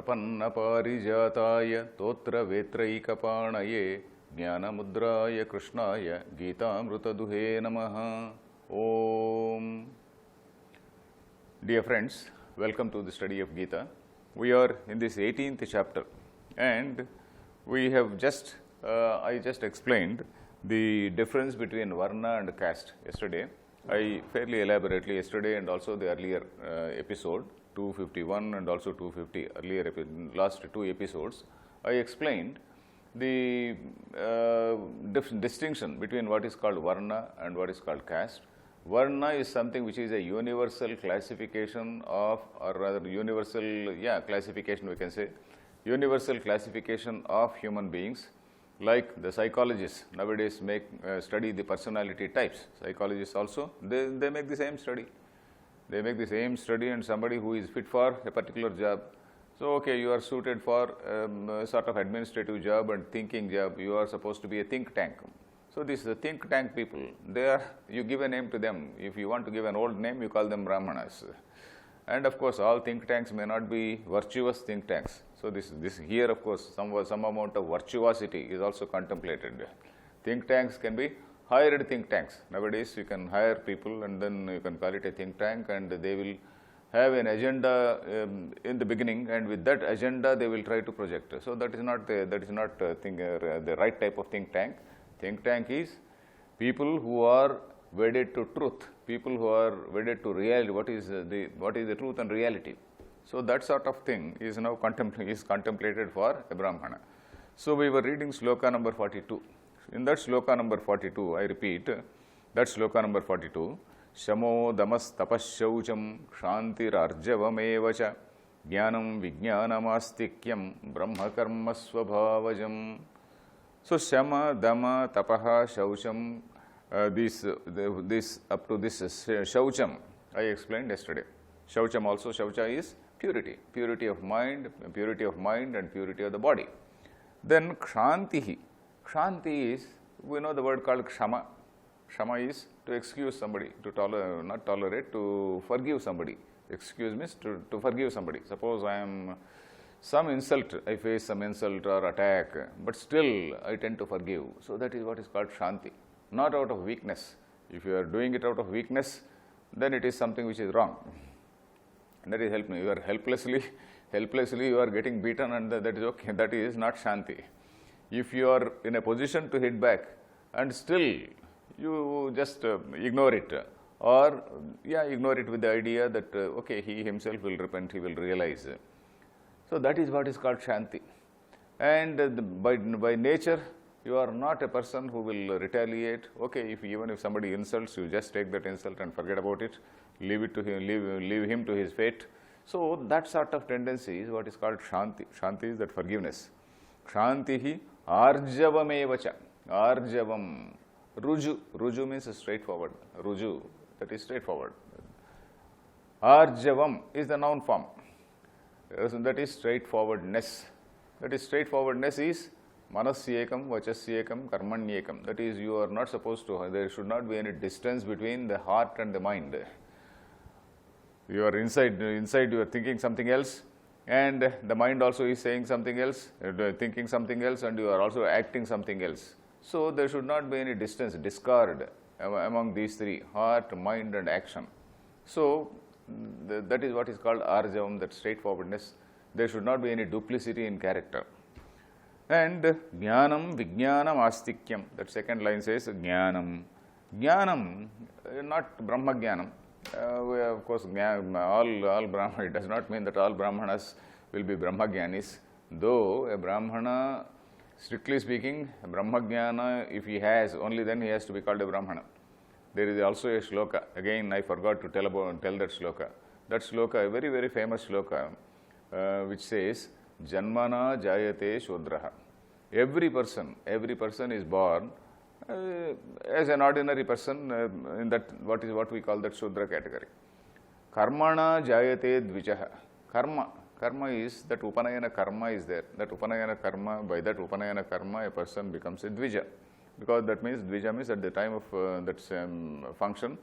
प्रपन्नपारिजाताय तोत्रवेत्रैकपाणये ज्ञानमुद्राय कृष्णाय गीतामृतदुहे नमः. Om. Dear friends, welcome to the study of Gita. We are in this 18th chapter and we have I just explained the difference between Varna and caste yesterday. I fairly elaborately yesterday and also the earlier episode 251 and also 250 earlier last two episodes, I explained the distinction between what is called Varna and what is called caste. Varna is something which is a universal classification of, or rather universal, classification we can say, universal classification of human beings. Like the psychologists nowadays study the personality types. Psychologists also, they make the same study. They make the same study, and somebody who is fit for a particular job. So, okay, you are suited for a sort of administrative job and thinking job. You are supposed to be a think tank. So, these think tank people, you give a name to them. If you want to give an old name, you call them Brahmanas. And of course, all think tanks may not be virtuous think tanks. So, this here of course, some amount of virtuosity is also contemplated. Think tanks can be hired think tanks. Nowadays, you can hire people and then you can call it a think tank, and they will have an agenda in the beginning, and with that agenda they will try to project. So, that is not the right type of think tank. Think tank is people who are wedded to truth, people who are wedded to reality, what is the truth and reality. So, that sort of thing is now contemplated for a Brahmana. So, we were reading sloka number 42. In that sloka number 42, I repeat, that sloka number 42, Shamo damas tapashaucham kshantirarjavamevacha jnanam vijnanamastikhyam brahma karma svabhavajam. So, Shama, Dama, Tapaha, Shaucham, this up to this Shaucham, I explained yesterday. Shaucham also, Shaucha is purity, purity of mind and purity of the body. Then Kshantihi, Kshanti is, we know the word called Kshama. Kshama is to excuse somebody, to not tolerate, to forgive somebody. Excuse means to forgive somebody. Suppose I am some insult, I face some insult or attack, but still I tend to forgive. So, that is what is called Shanti, not out of weakness. If you are doing it out of weakness, then it is something which is wrong. That is you are helplessly you are getting beaten, and that is okay. That is not Shanti. If you are in a position to hit back and still you just ignore it, or ignore it with the idea that okay, he himself will repent, he will realize. So, that is what is called Shanti. And by nature, you are not a person who will retaliate. Okay, even if somebody insults, you just take that insult and forget about it, leave it to him, leave him to his fate. So, that sort of tendency is what is called Shanti. Shanti is that forgiveness. Kshantihi arjavamevacha. Arjavam. Ruju. Ruju means straightforward. Ruju, that is straightforward. Arjavam is the noun form. That is straightforwardness. That is straightforwardness is manasyekam, vachasyekam, karmanyekam. That is, you are not supposed to, there should not be any distance between the heart and the mind. You are inside you are thinking something else, and the mind also is saying something else, thinking something else, and you are also acting something else. So, there should not be any distance, discord among these three, heart, mind and action. So, that is what is called arjavam, that straightforwardness. There should not be any duplicity in character. And jnanam vijnanam astikyam, that second line says jnanam. Jnanam, not Brahma jnanam. Of course, all Brahma, it does not mean that all Brahmanas will be Brahma jnanis. Though a Brahmana, strictly speaking, Brahma jnana, if he has, only then he has to be called a Brahmana. There is also a shloka, again I forgot to tell that shloka. That shloka, a very, very famous shloka, which says, Janmana jayate shudraha. Every person is born as an ordinary person in that, what we call that Shudra category. Karmana jayate dvijaha. Karma is that Upanayana karma is there. That Upanayana karma, by that Upanayana karma, a person becomes a dvija. Because that means, dvija means at the time of that function,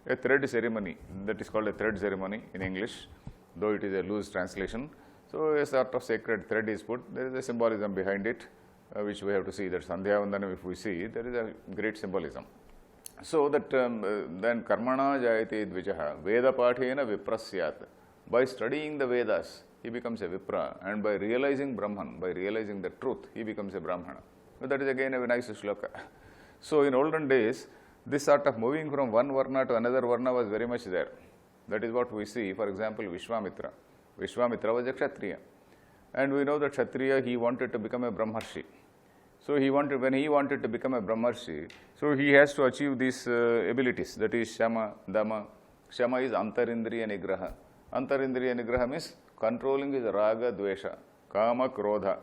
a thread ceremony, that is called a thread ceremony in English, though it is a loose translation. So a sort of sacred thread is put. There is a symbolism behind it, which we have to see. That Sandhya Vandanam, if we see, there is a great symbolism. So that then karmana jayate dvijaha, Veda pathena viprasyat. By studying the Vedas, he becomes a Vipra, and by realizing Brahman, by realizing the truth, he becomes a Brahmana. So that is again a nice shloka. So in olden days, this sort of moving from one Varna to another Varna was very much there. That is what we see, for example, Vishwamitra. Vishwamitra was a Kshatriya. And we know that Kshatriya, he wanted to become a Brahmarshi. So when he wanted to become a Brahmarshi, so he has to achieve these abilities, that is Shama, Dama. Shama is Antarindriya Nigraha. Antarindriya Nigraha means controlling his Raga, Dvesha, Kama, Krodha.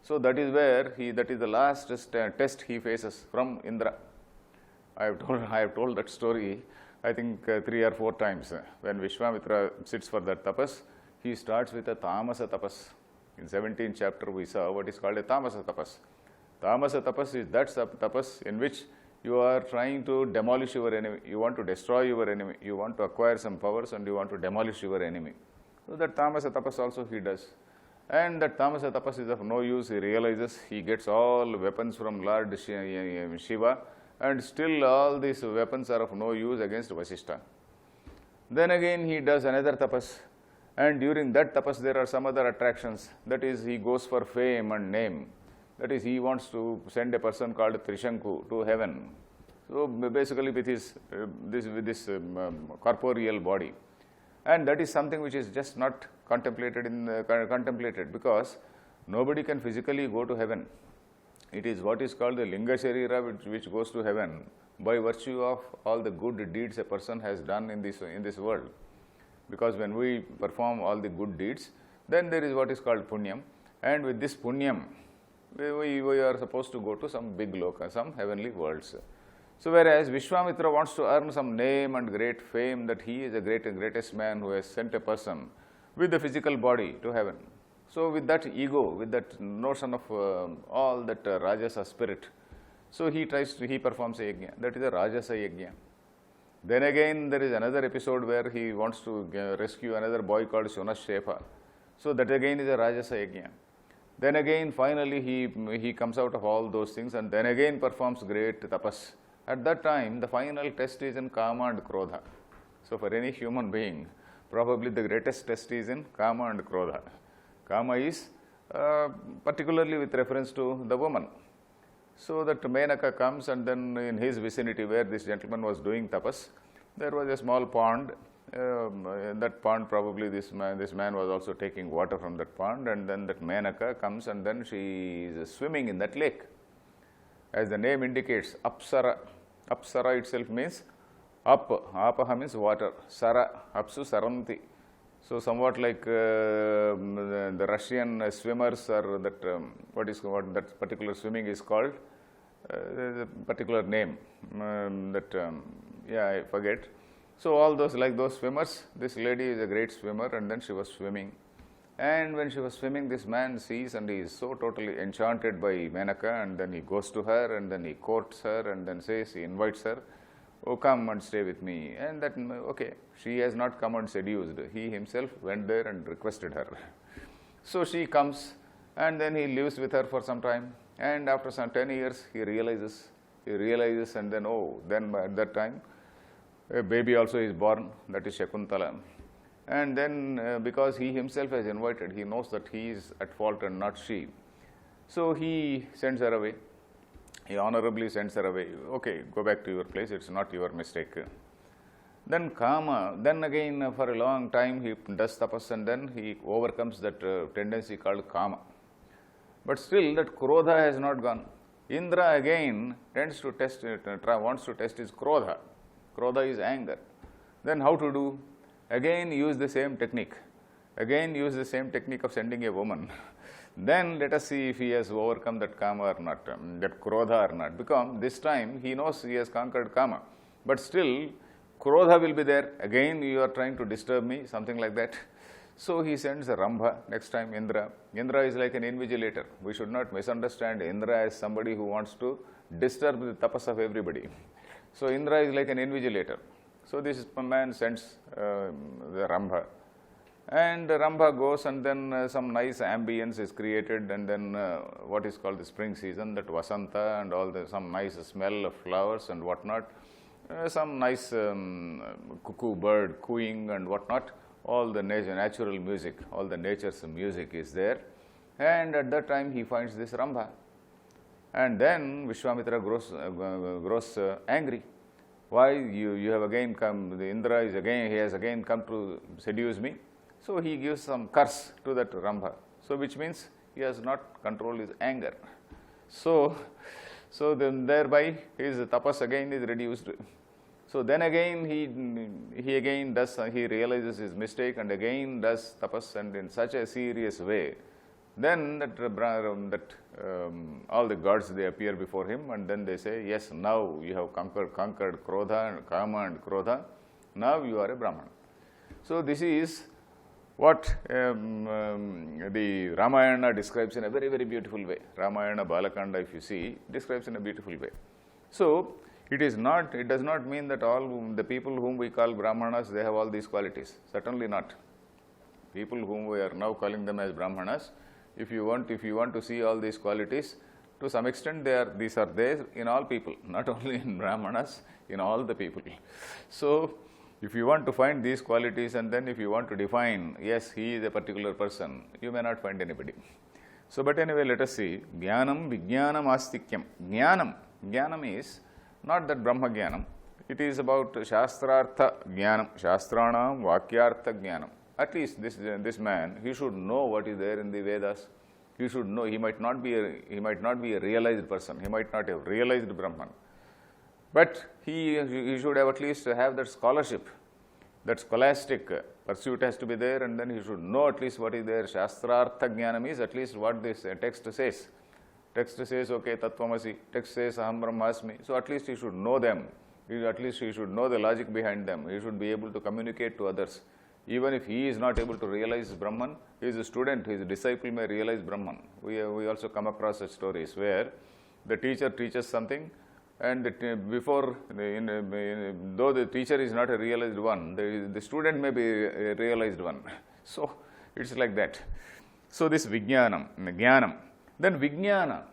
So that is where that is the last test he faces from Indra. I have told that story, I think 3 or 4 times. When Vishwamitra sits for that tapas, he starts with a tamasa tapas. In 17th chapter we saw what is called a tamasa tapas. Tamasa tapas is that tapas in which you are trying to demolish your enemy. You want to destroy your enemy. You want to acquire some powers and you want to demolish your enemy. So that tamasa tapas also he does. And that tamasa tapas is of no use. He realizes he gets all weapons from Lord Shiva, and still all these weapons are of no use against Vasishtha. Then again he does another tapas, and during that tapas there are some other attractions. That is, he goes for fame and name. That is, he wants to send a person called Trishanku to heaven. So basically with his corporeal body. And that is something which is just not contemplated, because nobody can physically go to heaven. It is what is called the Linga Sharira which goes to heaven by virtue of all the good deeds a person has done in this world. Because when we perform all the good deeds, then there is what is called punyam, and with this punyam, we are supposed to go to some big loka, some heavenly worlds. So whereas Vishwamitra wants to earn some name and great fame that he is the greatest man who has sent a person with the physical body to heaven. So with that ego, with that notion of all that Rajasa spirit, so he performs a yajna. That is a Rajasa yajna. Then again there is another episode where he wants to rescue another boy called Shunashepa. So that again is a Rajasa yajna. Then again finally he comes out of all those things and then again performs great tapas. At that time the final test is in Kama and Krodha. So for any human being, probably the greatest test is in Kama and Krodha. Kama is particularly with reference to the woman. So that Menaka comes, and then in his vicinity where this gentleman was doing tapas, there was a small pond. In that pond probably this man was also taking water from that pond, and then that Menaka comes and then she is swimming in that lake. As the name indicates, Apsara. Apsara itself means up. Apaha means water. Sara. Apsu saranti. So somewhat like the Russian swimmers, or that what that particular swimming is called. There is a particular name I forget. So all those, like those swimmers, this lady is a great swimmer, and then she was swimming. And when she was swimming, this man sees and he is so totally enchanted by Menaka, and then he goes to her and then he courts her and then he invites her, "Oh, come and stay with me." And that, okay, she has not come and seduced. He himself went there and requested her. So she comes, and then he lives with her for some time, and after some 10 years he realizes, and then then at that time a baby also is born, that is Shakuntala. And then because he himself has invited, he knows that he is at fault and not she. So he sends her away. He honorably sends her away. Okay, go back to your place, it's not your mistake. Then Kama, then again for a long time he does tapas, and then he overcomes that tendency called Kama. But still that Krodha has not gone. Indra again wants to test his Krodha. Krodha is anger. Then how to do? Again use the same technique. Again use the same technique of sending a woman. Then let us see if he has overcome that Kama or not, that Krodha or not. Because this time he knows he has conquered Kama. But still, Krodha will be there. Again you are trying to disturb me, something like that. So he sends a Rambha, next time Indra. Indra is like an invigilator. We should not misunderstand Indra as somebody who wants to disturb the tapas of everybody. So Indra is like an invigilator. So this man sends the Rambha. And Rambha goes, and then some nice ambience is created, and then what is called the spring season, that Vasanta, and all some nice smell of flowers and whatnot, some nice cuckoo bird cooing and whatnot, all the natural music, all the nature's music is there. And at that time he finds this Rambha. And then Vishwamitra grows angry. Why you have again come, the Indra is again, he has again come to seduce me. So he gives some curse to that Rambha. So which means he has not controlled his anger. So then thereby his tapas again is reduced. So then again he again does, he realizes his mistake and again does tapas, and in such a serious way. Then all the gods, they appear before him, and then they say, yes, now you have conquered Krodha and Kama and Krodha, now you are a Brahman. So this is what the Ramayana describes in a very, very beautiful way. Ramayana Balakanda, if you see, describes in a beautiful way. So it does not mean that all the people whom we call Brahmanas, they have all these qualities. Certainly not. People whom we are now calling them as Brahmanas, if you want to see all these qualities, to some extent these are there in all people, not only in Brahmanas, in all the people. So if you want to find these qualities, and then if you want to define, yes, he is a particular person, you may not find anybody. So but anyway, let us see. Jnanam Vijnanam Astikyam. Jnanam is not that Brahma Jnanam. It is about Shastrartha Jnanam, Shastranam Vakyartha Jnanam. At least this man, he should know what is there in the Vedas. He should know. He might not be a realized person. He might not have realized Brahman. But he should have at least have that scholarship, that scholastic pursuit has to be there, and then he should know at least what is there. Shastrartha Jnanam is at least what this text says. Text says, okay, Tattvamasi. Text says, Aham Brahmasmi. So at least he should know them. At least he should know the logic behind them. He should be able to communicate to others. Even if he is not able to realize Brahman, his student, his disciple may realize Brahman. We also come across such stories where the teacher teaches something, and though the teacher is not a realized one, the student may be a realized one. So it's like that. So this Vijnanam, Jnanam. Then Vijnana.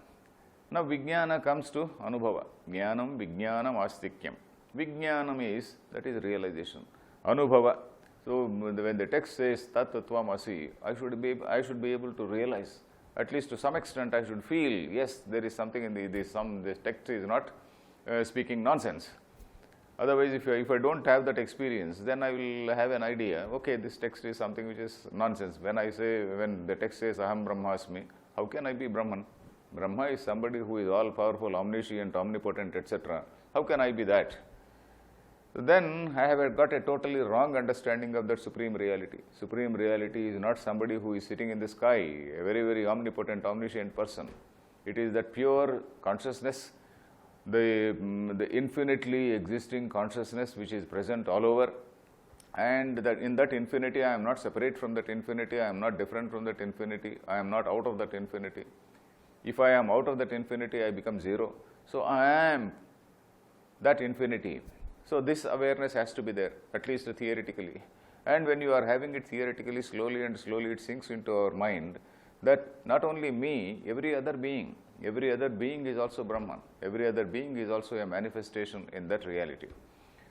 Now Vijnana comes to Anubhava. Jnanam, Vijnanam, Astikyam. Vijnanam is, that is realization. Anubhava. So when the text says Tat Tattvam Asi, I should be able to realize, at least to some extent I should feel, yes, there is something in this text is not speaking nonsense. Otherwise, if I don't have that experience, then I will have an idea, okay, this text is something which is nonsense. When the text says Aham Brahmasmi, how can I be Brahman? Brahma is somebody who is all powerful, omniscient, omnipotent, etc. How can I be that? Then I have got a totally wrong understanding of that supreme reality. Supreme reality is not somebody who is sitting in the sky, a very, very omnipotent, omniscient person. It is that pure consciousness, the infinitely existing consciousness which is present all over, and that in that infinity I am not separate from that infinity, I am not different from that infinity, I am not out of that infinity. If I am out of that infinity, I become zero. So I am that infinity. So this awareness has to be there, at least theoretically. And when you are having it theoretically, slowly it sinks into our mind that not only me, every other being is also Brahman. Every other being is also a manifestation in that reality.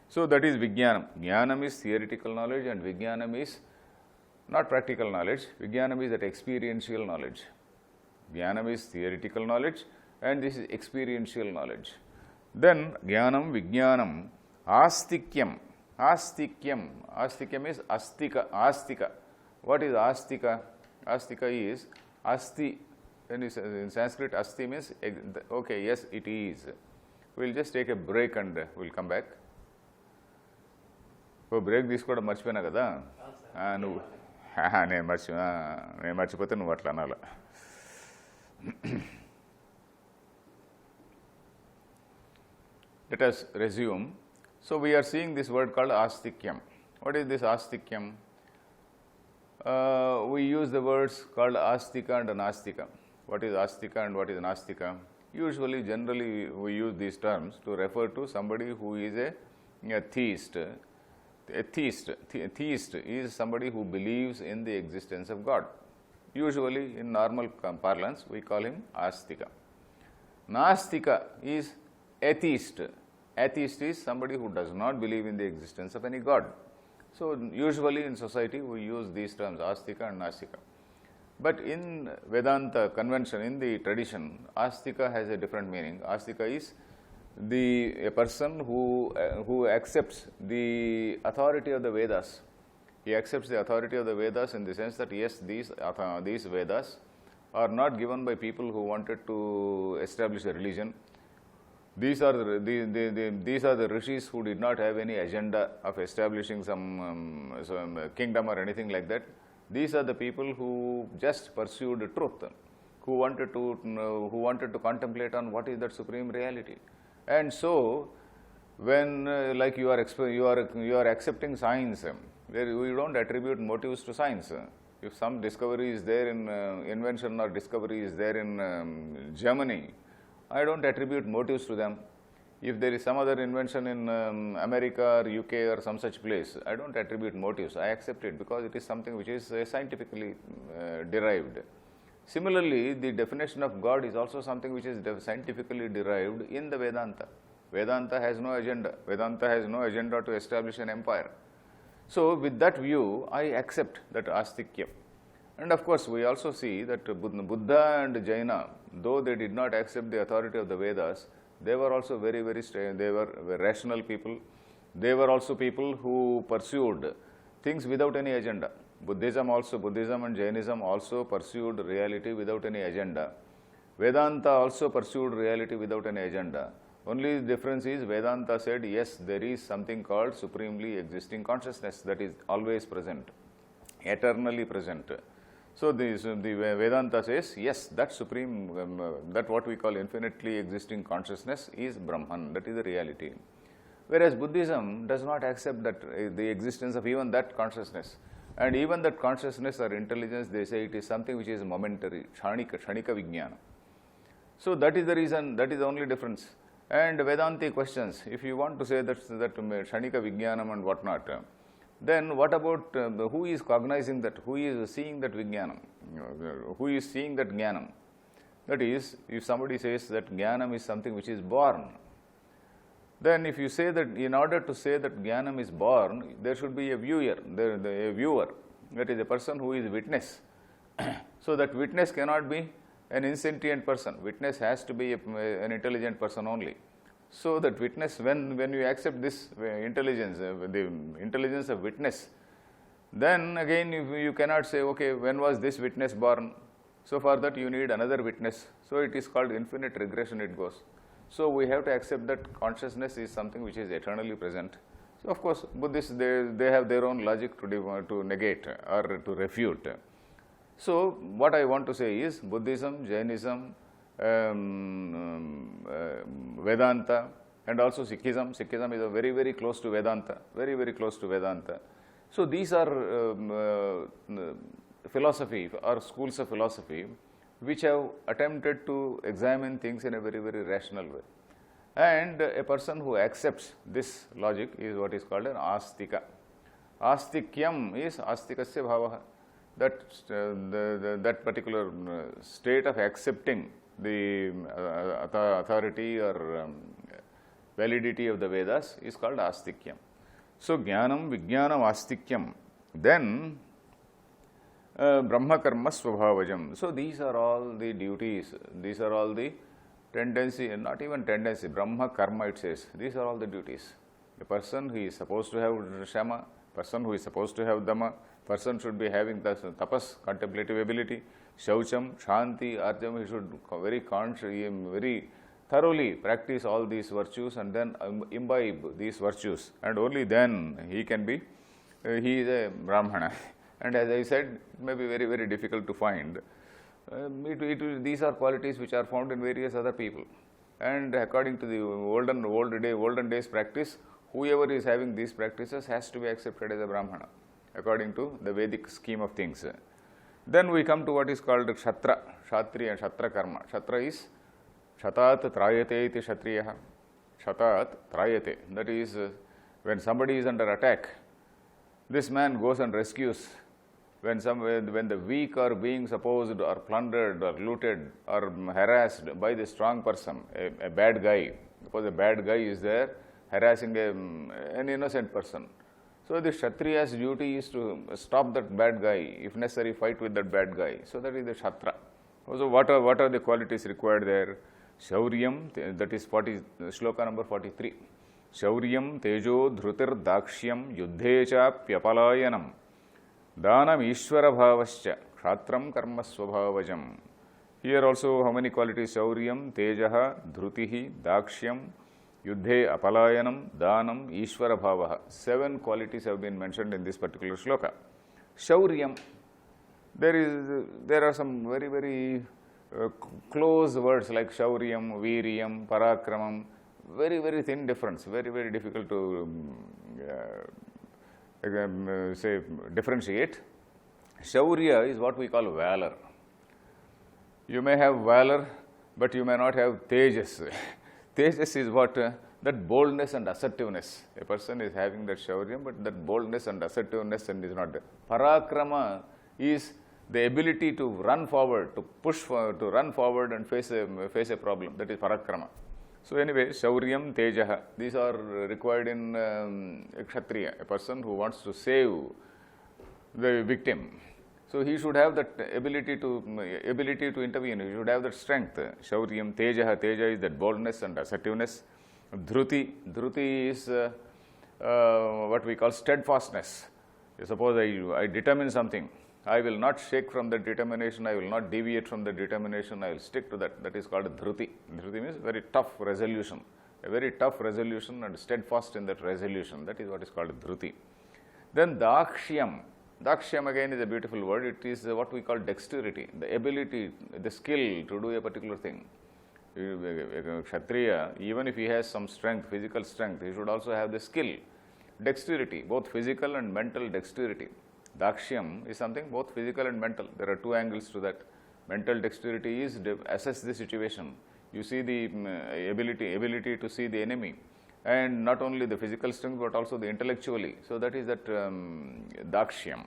So that is Vijnanam. Jnanam is theoretical knowledge, and Vijnanam is not practical knowledge. Vijnanam is that experiential knowledge. Jnanam is theoretical knowledge, and this is experiential knowledge. Then Jnanam, Vijnanam, Astikyam. Astikyam is astika. What is astika? Astika is asti. In Sanskrit, asti means, okay, yes, it is. We'll just take a break and we'll come back. Break తీసుకోవడం మర్చిపోయినా కదా నువ్వు నేను మర్చిపోతే నువ్వు అట్లా అనాల. Let us resume. So we are seeing this word called astikyam. What is this astikyam? We use the words called astika and nastika. What is astika and what is nastika? Usually, generally, we use these terms to refer to somebody who is a theist, A theist is somebody who believes in the existence of God. Usually, in normal parlance, we call him astika. Nastika is atheist. Atheist is somebody who does not believe in the existence of any God. So, usually in society, we use these terms, astika and nastika. But in Vedanta convention, in the tradition, astika has a different meaning. Astika is a person who accepts the authority of the Vedas. He accepts the authority of the Vedas in the sense that yes, these Vedas are not given by people who wanted to establish a religion. These are the rishis who did not have any agenda of establishing some kingdom or anything like that. These are the people who just pursued truth, who wanted to contemplate on what is that supreme reality. And so, when like you are accepting science, we don't attribute motives to science. If some discovery is there in invention or discovery is there in Germany, I don't attribute motives to them. If there is some other invention in America or UK or some such place, I don't attribute motives. I accept it because it is something which is scientifically derived. Similarly, the definition of God is also something which is scientifically derived in the Vedanta. Vedanta has no agenda. Vedanta has no agenda to establish an empire. So, with that view, I accept that astikyam. And of course, we also see that Buddha and Jaina, though they did not accept the authority of the Vedas, they were also they were rational people. They were also people who pursued things without any agenda. Buddhism and Jainism also pursued reality without any agenda. Vedanta also pursued reality without any agenda. Only the difference is Vedanta said, yes, there is something called supremely existing consciousness that is always present, eternally present. So, the Vedanta says, yes, that supreme, that what we call infinitely existing consciousness is Brahman, that is the reality. Whereas Buddhism does not accept that the existence of even that consciousness. And even that consciousness or intelligence, they say it is something which is momentary, kshanika vijnana. So, that is the reason, that is the only difference. And Vedanti questions, if you want to say that kshanika vijnanam and whatnot, then what about who is cognizing that, who is seeing that vijnanam, who is seeing that jnanam? That is, if somebody says that jnanam is something which is born, then if you say that, in order to say that jnanam is born, there should be a viewer, a viewer, that is a person who is witness. So, that witness cannot be an insentient person, witness has to be an intelligent person only. So, that witness, when you accept this intelligence, the intelligence of witness, then again you cannot say, okay, when was this witness born? So, for that you need another witness. So, it is called infinite regression, it goes. So, we have to accept that consciousness is something which is eternally present. So, of course, Buddhists, they have their own logic to negate or to refute. So, what I want to say is Buddhism, Jainism, Vedanta and also Sikhism. Sikhism is very, very close to Vedanta, very, very close to Vedanta. So, these are philosophy or schools of philosophy which have attempted to examine things in a very, very rational way. And a person who accepts this logic is what is called an astika. Astikyam is astikasya bhavaha. That particular state of accepting the authority or validity of the Vedas is called astikyam. So, jnanam, vijnanam, astikyam. Then, brahma karma svabhavajam. So, these are all the duties, these are all the tendency, not even tendency, brahma karma it says, these are all the duties. A person who is supposed to have shama, person who is supposed to have dhamma, person should be having the tapas, contemplative ability, shaucham, shanti, arjam, he should very thoroughly practice all these virtues and then imbibe these virtues, and only then he can be, he is a Brahmana. And as I said, it may be very, very difficult to find. These are qualities which are found in various other people. And according to the olden days practice, whoever is having these practices has to be accepted as a Brahmana, according to the Vedic scheme of things. Then we come to what is called Kshatriya and Kshatra karma. Kshatra is Kshatat trayate iti Kshatriyaha. Kshatat trayate. That is, when somebody is under attack, This man goes and rescues when the weak are being supposed or plundered or looted or harassed by the strong person, a bad guy. Suppose a bad guy is there harassing an innocent person. So the Kshatriya's duty is to stop that bad guy, if necessary fight with that bad guy. So that is the Kshatriya. So what are the qualities required there? Shauryam, that is shloka number 43. Shauryam tejo dhrutir dakshyam yuddhecha pyapalayanam Dhanam Ishvara Bhavascha Kshatram Karma Swabhavajam. Here also how many qualities? Shauryam, Tejaha, Dhrutihi, Dakshyam, Yuddhe, Apalayanam, Dhanam, Ishvara Bhavaha. 7 qualities have been mentioned in this particular shloka. Shauryam, there are some very, very close words like Shauryam, Viryam, Parakramam, very, very thin difference, very, very difficult to differentiate. Shaurya is what we call valor. You may have valor, but you may not have tejas. Tejas is what? That boldness and assertiveness. A person is having that shaurya, but that boldness and assertiveness and is not there. Parakrama is the ability to run forward, to run forward and face a problem. That is parakrama. So anyway, Shauryam, Tejaha, these are required in a Kshatriya, a person who wants to save the victim. So he should have that ability to intervene, he should have that strength. Shauryam, Tejaha, Teja is that boldness and assertiveness. Dhruti is what we call steadfastness. Suppose I determine something, I will not shake from the determination, I will not deviate from the determination, I will stick to that. That is called Dhruti. Dhruti means very tough resolution, a very tough resolution and steadfast in that resolution. That is what is called Dhruti. Then Dakshyam. Dakshyam again is a beautiful word. It is what we call dexterity, the ability, the skill to do a particular thing. A Kshatriya, even if he has some strength, physical strength, he should also have the skill, dexterity, both physical and mental dexterity. Dakshyam is something both physical and mental. There are 2 angles to that. Mental dexterity is assess the situation. You see the ability to see the enemy, and not only the physical strength but also the intellectually. So that is that Dakshyam.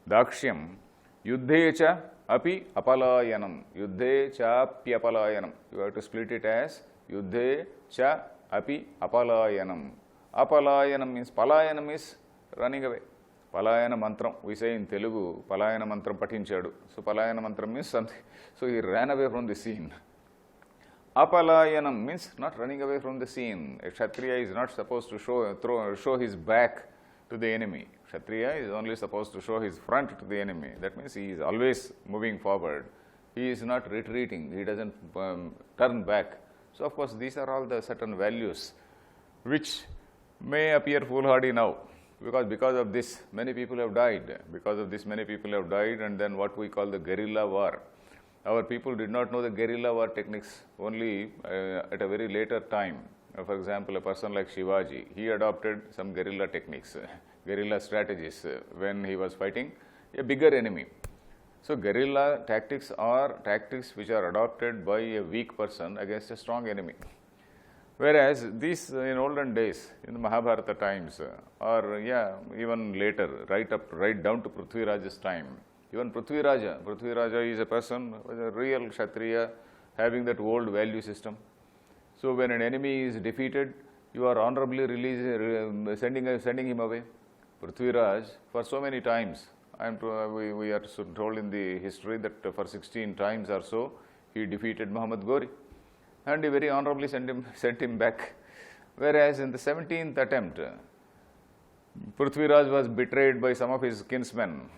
Dakshyam, Yuddhe cha api apalayanam. Yuddhe cha api apalayanam. You have to split it as Yuddhe cha api apalayanam. Apalayanam means, palayanam is running away. Palayana mantram, we say in Telugu, Palayana mantram patinchadu. So Palayana mantram means something. So he ran away from the scene. Apalayanam means not running away from the scene. A Kshatriya is not supposed to show his back to the enemy. Kshatriya is only supposed to show his front to the enemy. That means he is always moving forward. He is not retreating. He doesn't turn back. So of course these are all the certain values which may appear foolhardy now. Because of this, many people have died. Because of this, many people have died, and then what we call the guerrilla war. Our people did not know the guerrilla war techniques only at a very later time. For example, a person like Shivaji, he adopted some guerrilla techniques, guerrilla strategies when he was fighting a bigger enemy. So guerrilla tactics are tactics which are adopted by a weak person against a strong enemy. Whereas these in olden days, in the Mahabharata times, or even later, right down to Prithviraja's time, even Prithviraja is a person, a real Kshatriya, having that old value system. So when an enemy is defeated, you are honorably sending him away. Prithviraj, for so many times, we are told in the history that for 16 times or so, he defeated Muhammad Ghori. And he very honorably sent him back. Whereas in the 17th attempt, Prithviraj was betrayed by some of his kinsmen.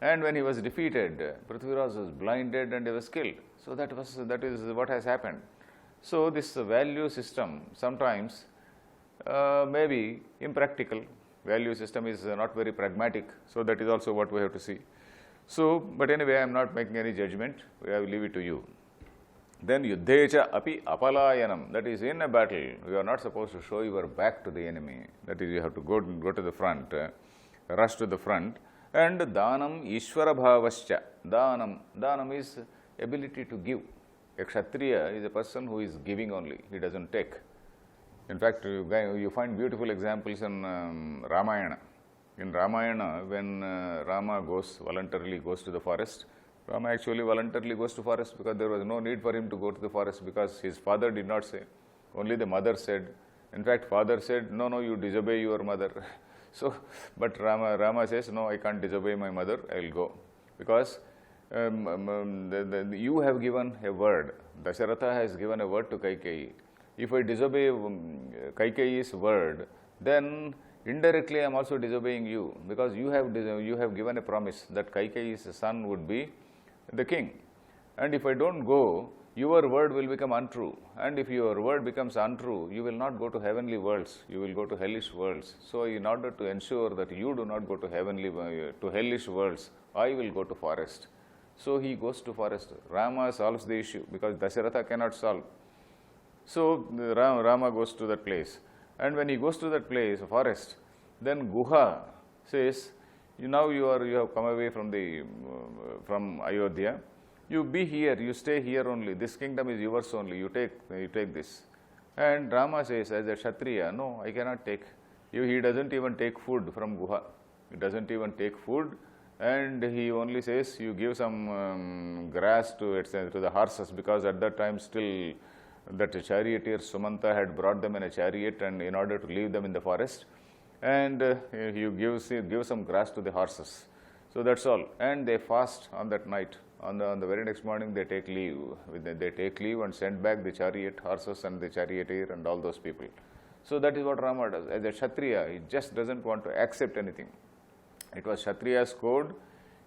And when he was defeated, Prithviraj was blinded and he was killed. So that is what has happened. So this value system sometimes may be impractical. Value system is not very pragmatic. So that is also what we have to see. So, but anyway, I am not making any judgment. I will leave it to you. Then Yuddhecha api apalayanam, that is in a battle, you are not supposed to show your back to the enemy. That is, you have to go to the front, rush to the front. And Dhanam Ishvara Bhavascha. Dhanam is ability to give. A Kshatriya is a person who is giving only, he doesn't take. In fact, you find beautiful examples in Ramayana. In Ramayana, when Rama voluntarily goes to the forest, Rama actually voluntarily goes to forest because there was no need for him to go to the forest because his father did not say. Only the mother said. In fact, father said, no, no, you disobey your mother. So, but Rama says, no, I can't disobey my mother, I will go. Because you have given a word. Dasharatha has given a word to Kaikeyi. If I disobey Kaikeyi's word, then indirectly I am also disobeying you, because you have given a promise that Kaikeyi's son would be the king. And if I don't go, your word will become untrue. And if your word becomes untrue, you will not go to heavenly worlds, you will go to hellish worlds. So in order to ensure that you do not go to hellish worlds, I will go to forest. So he goes to forest. Rama solves the issue because Dasharatha cannot solve. So Rama goes to that place. And when he goes to that place, forest, then Guha says, now you have come away from Ayodhya. You be here, you stay here only. This kingdom is yours only. You take this. And Rama says, as a Kshatriya, no, I cannot take. He doesn't even take food from Guha. He doesn't even take food. And he only says, you give some grass to the horses, because at that time still that charioteer Sumanta had brought them in a chariot, and in order to leave them in the forest, and you give some grass to the horses. So that's all. And they fast on that night. On the very next morning, they take leave. They take leave and send back the chariot horses and the charioteer and all those people. So that is what Rama does. As a Kshatriya, he just doesn't want to accept anything. It was Kshatriya's code.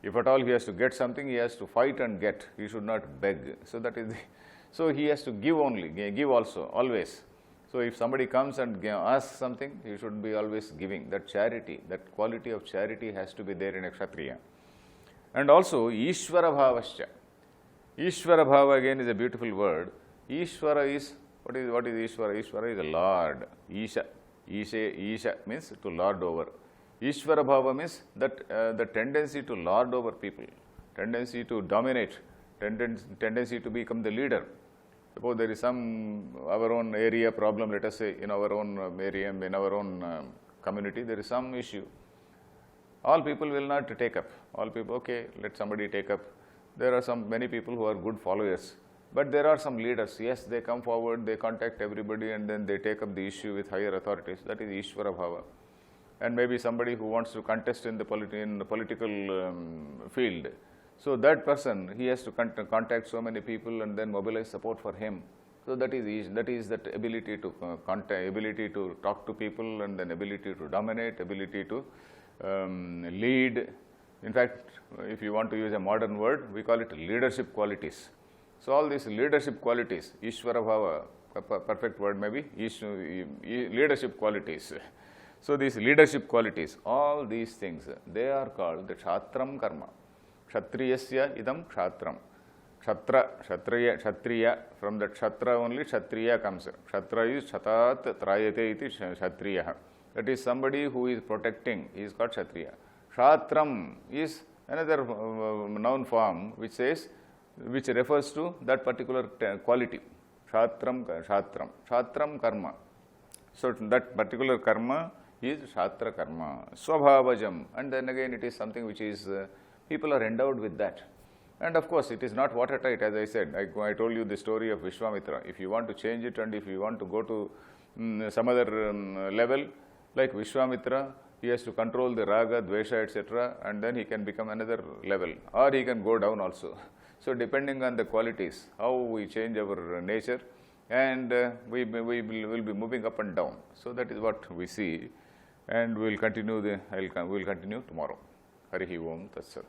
If at all he has to get something, he has to fight and get. He should not beg. So that is so he has to give only, give also, always. So if somebody comes and asks something, he should be always giving. That charity, that quality of charity has to be there in a Kshatriya. And also, Ishvara Bhavascha. Ishvara Bhava again is a beautiful word. Ishvara is, what is Ishvara? Ishvara is a Lord. Isha means to lord over. Ishvara Bhava means that the tendency to lord over people, tendency to dominate, tendency to become the leader. Suppose there is our own area problem, let us say, in our own area, in our own community, there is some issue. All people will not take up. All people, okay, let somebody take up. There are many people who are good followers. But there are some leaders, yes, they come forward, they contact everybody, and then they take up the issue with higher authorities. That is Ishvara Bhava. And maybe somebody who wants to contest in the political field. So that person, he has to contact so many people and then mobilize support for him. So that is that ability to ability to talk to people, and then ability to dominate, ability to lead. In fact, if you want to use a modern word, we call it leadership qualities. So all these leadership qualities, Ishvara Bhava, perfect word maybe, leadership qualities. So these leadership qualities, all these things, they are called the Kshatram Karma. Kshatriyasya idam Kshatram. Kshatriya, from the Kshatriya only Kshatriya comes. Kshatriya is Kshatat Trayate iti Kshatriya. That is somebody who is protecting, he is called Kshatriya. Kshatram is another noun form which refers to that particular quality. Kshatram karma. So that particular karma is Kshatriya karma. Swabhavajam. And then again it is something which is, people are endowed with that. And of course it is not watertight, as I said. I told you the story of Vishwamitra. If you want to change it, and if you want to go to some other level, like Vishwamitra, he has to control the raga, dvesha, etc., and then he can become another level, or he can go down also. So depending on the qualities, how we change our nature, and we will be moving up and down. So that is what we see, and we will continue tomorrow. Harihi Om Tat Sat.